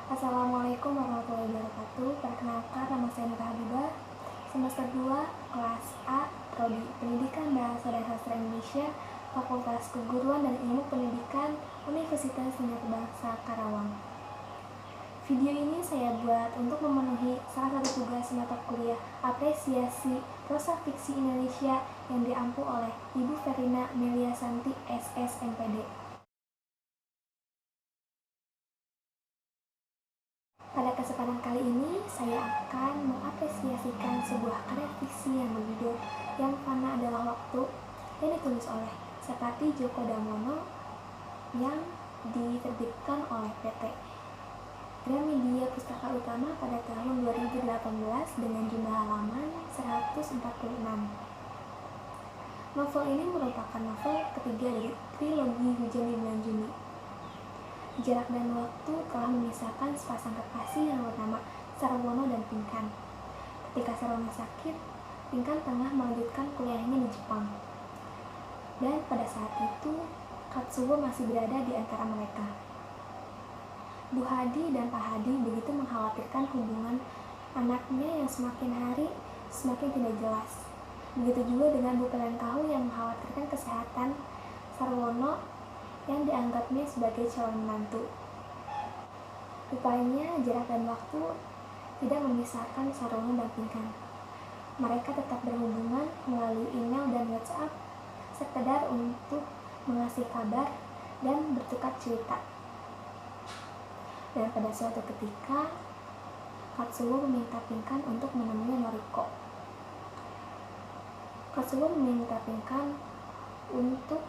Assalamualaikum warahmatullahi wabarakatuh. Perkenalkan, nama saya Nur Habibah, semester 2, kelas A, Prodi Pendidikan Bahasa dan Sastra Indonesia, Fakultas Keguruan dan Ilmu Pendidikan, Universitas Senior Bangsa Karawang. Video ini saya buat untuk memenuhi salah satu tugas mata kuliah apresiasi prosa fiksi Indonesia yang diampu oleh Ibu Verina Meliasanti SS MPD. Pada kesempatan kali ini, saya akan mengapresiasikan sebuah karya fiksi yang berjudul Yang Fana Adalah Waktu yang ditulis oleh Sepati Djoko Damono yang diterbitkan oleh PT Gramedia Pustaka Utama pada tahun 2018 dengan jumlah halaman 146. Novel ini merupakan novel ketiga dari trilogi Hujan di Bulan Juni. Jarak dan waktu telah memisahkan sepasang kekasih yang bernama Sarwono dan Pinkan. Ketika Sarwono sakit, Pinkan tengah melanjutkan kuliahnya di Jepang. Dan pada saat itu, Katsuo masih berada di antara mereka. Bu Hadi dan Pak Hadi begitu mengkhawatirkan hubungan anaknya yang semakin hari semakin tidak jelas. Begitu juga dengan Bu Pelengkahu yang mengkhawatirkan kesehatan Sarwono yang dianggapnya sebagai calon menantu. Rupanya jarak dan waktu tidak memisahkan Sarwono dan Pinkan. Mereka tetap berhubungan melalui email dan WhatsApp sekedar untuk mengasih kabar dan bertukar cerita. Dan pada suatu ketika, Katsuo meminta Pinkan untuk menemui Noriko. Katsuo meminta Pinkan untuk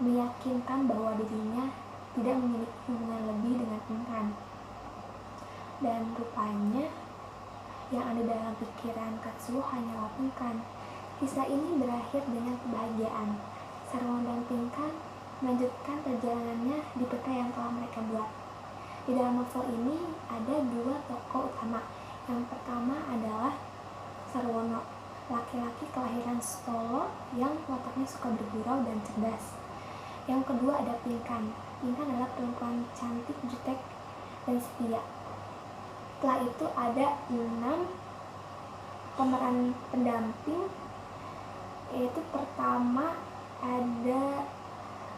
meyakinkan bahwa dirinya tidak memiliki hubungan lebih dengan Pinkan. Dan rupanya yang ada dalam pikiran Katsuo hanyalah Pinkan. Kisah ini berakhir dengan kebahagiaan. Sarwono dan Pinkan melanjutkan perjalanannya di peta yang telah mereka buat. Di dalam novel ini ada dua tokoh utama. Yang pertama adalah Sarwono, laki-laki kelahiran Solo yang wataknya suka bergurau dan cerdas. Yang kedua ada Pinkan. Pinkan adalah perempuan cantik, jutek, dan setia. Setelah itu ada 6 pemeran pendamping, yaitu pertama ada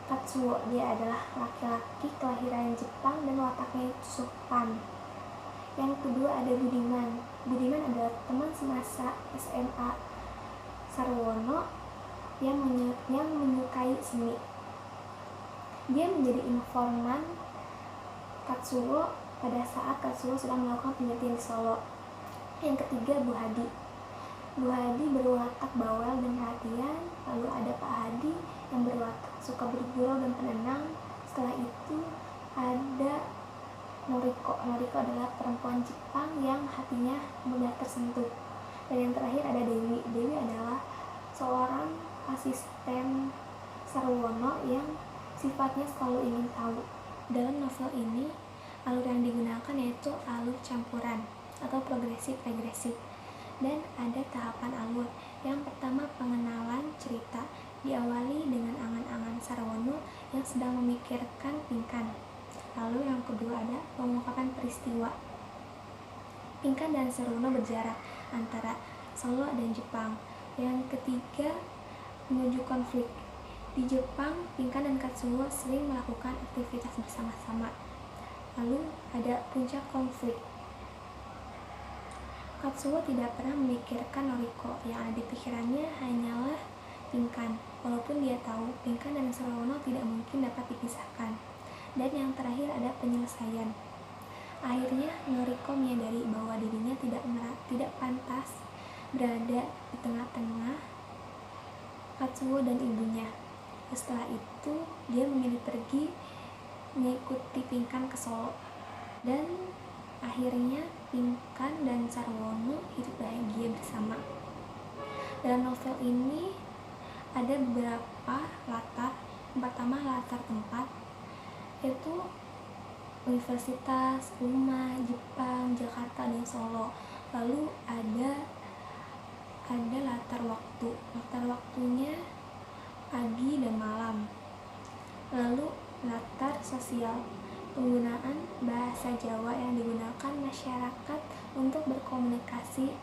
Katsuo. Dia adalah laki-laki kelahiran Jepang dan wataknya sopan. Yang kedua ada Budiman. Budiman adalah teman semasa SMA Sarwono yang menyukai seni. Dia menjadi informan Katsuo pada saat Katsuo sedang melakukan penelitian di Solo. Yang ketiga Bu Hadi. Bu Hadi berwatak bawel dan perhatian. Lalu ada Pak Hadi yang berwatak suka bergurau dan penenang. Setelah itu ada Noriko. Noriko adalah perempuan Jepang yang hatinya mudah tersentuh. Dan yang terakhir ada Dewi. Dewi adalah seorang asisten Sarwono yang sifatnya selalu ingin tahu. Dalam novel ini, alur yang digunakan yaitu alur campuran atau progresif-regresif. Dan ada tahapan alur. Yang pertama pengenalan cerita, diawali dengan angan-angan Sarwono yang sedang memikirkan Pinkan. Lalu yang kedua ada pengungkapan peristiwa. Pinkan dan Sarwono berjarak antara Solo dan Jepang. Yang ketiga menuju konflik. Di Jepang, Pinkan dan Katsuo sering melakukan aktivitas bersama-sama. Lalu ada puncak konflik. Katsuo tidak pernah memikirkan Noriko, yang ada di pikirannya hanyalah Pinkan, walaupun dia tahu Pinkan dan Sarwono tidak mungkin dapat dipisahkan. Dan yang terakhir ada penyelesaian. Akhirnya Noriko menyadari bahwa dirinya tidak pantas berada di tengah-tengah Katsuo dan ibunya. Setelah itu dia memilih pergi mengikuti Pinkan ke Solo. Dan akhirnya Pinkan dan Sarwono hidup bahagia bersama. Dalam novel ini ada beberapa latar. Pertama latar tempat, yaitu Universitas, rumah, Jepang, Jakarta, dan Solo. Lalu ada latar waktu. Latar waktunya pagi dan malam. Lalu latar sosial, penggunaan bahasa Jawa yang digunakan masyarakat untuk berkomunikasi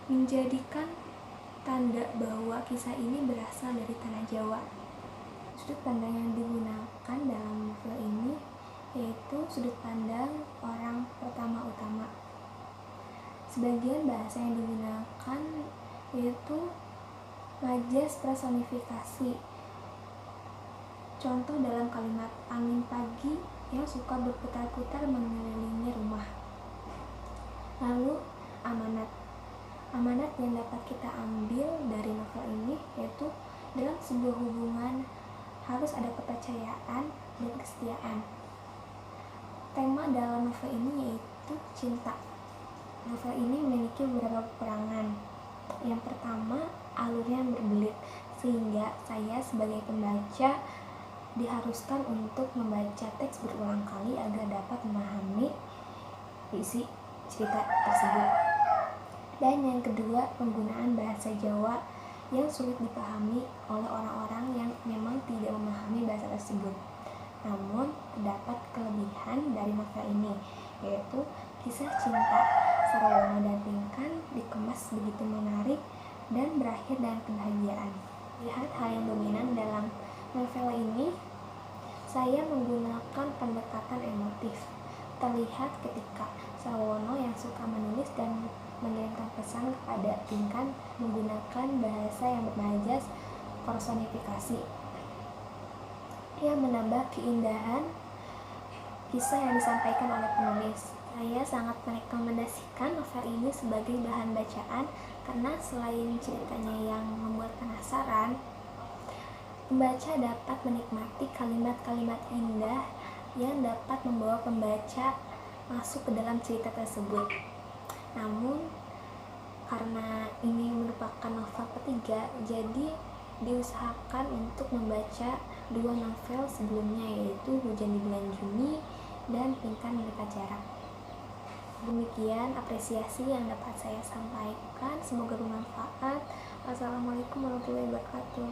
menjadikan tanda bahwa kisah ini berasal dari tanah Jawa. Sudut pandang yang digunakan dalam novel ini yaitu sudut pandang orang pertama utama. Sebagian bahasa yang digunakan yaitu majas personifikasi. Contoh dalam kalimat angin pagi yang suka berputar-putar mengelilingi rumah. Lalu amanat. Amanat yang dapat kita ambil dari novel ini yaitu dalam sebuah hubungan harus ada kepercayaan dan kesetiaan. Tema dalam novel ini yaitu cinta. Novel ini memiliki beberapa kekurangan. Yang pertama, alurnya berbelit sehingga saya sebagai pembaca diharuskan untuk membaca teks berulang kali agar dapat memahami isi cerita tersebut. Dan yang kedua, penggunaan bahasa Jawa yang sulit dipahami oleh orang-orang yang memang tidak memahami bahasa tersebut. Namun, terdapat kelebihan dari novel ini, yaitu kisah cinta Sarawono dan Pinkan dikemas begitu menarik dan berakhir dengan kebahagiaan. Lihat hal yang dominan dalam novel ini, saya menggunakan pendekatan emotif. Terlihat ketika Sarawono yang suka menulis dan mengirimkan pesan kepada Pinkan menggunakan bahasa yang bermajas personifikasi yang menambah keindahan kisah yang disampaikan oleh penulis. Saya sangat merekomendasikan novel ini sebagai bahan bacaan karena selain ceritanya yang membuat penasaran, pembaca dapat menikmati kalimat-kalimat indah yang dapat membawa pembaca masuk ke dalam cerita tersebut. Namun, karena ini merupakan novel ketiga, jadi diusahakan untuk membaca 2 novel sebelumnya, yaitu Hujan di Bulan Juni dan Pinkan Melipat Jarak. Demikian apresiasi yang dapat saya sampaikan. Semoga bermanfaat. Wassalamualaikum warahmatullahi wabarakatuh.